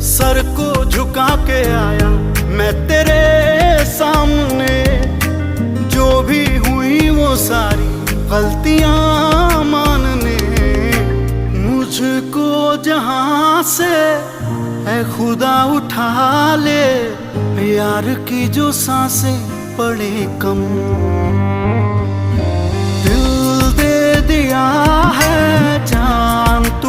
Sir को झुका के आया मैं तेरे सामने। जो भी हुई वो सारी गलतियां मानने। मुझको जहां से ऐ खुदा उठा ले, यार की जो सांसें पड़े कम। दिल दे दिया है जान